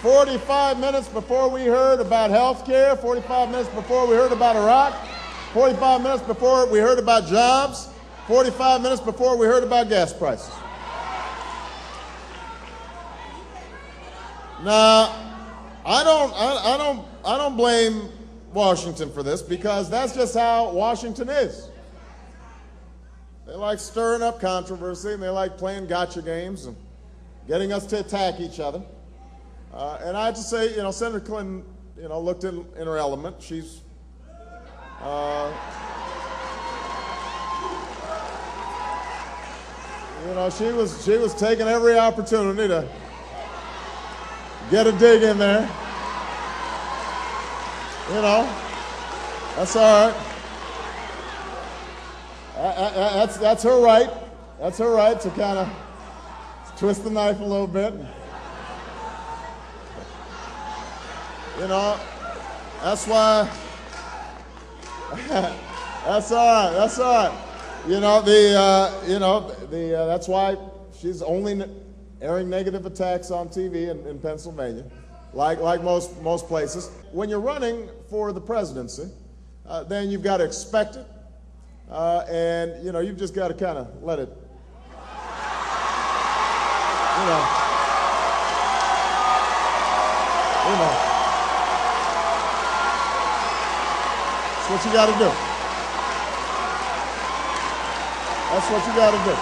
45 minutes before we heard about health care, 45 minutes before we heard about Iraq, 45 minutes before we heard about jobs, 45 minutes before we heard about gas prices. Now, I don't blame Washington for this, because that's just how Washington is. They like stirring up controversy, and they like playing gotcha games and getting us to attack each other. And I have to say, Senator Clinton, looked in her element. She's, she was taking every opportunity to get a dig in there. That's all right. That's her right. That's her right to kind of twist the knife a little bit. That's why. That's all right. That's all right. That's why she's only airing negative attacks on TV in Pennsylvania, like most places. When you're running for the presidency, then you've got to expect it, and you've just got to kind of let it. That's what you got to do. That's what you got to do.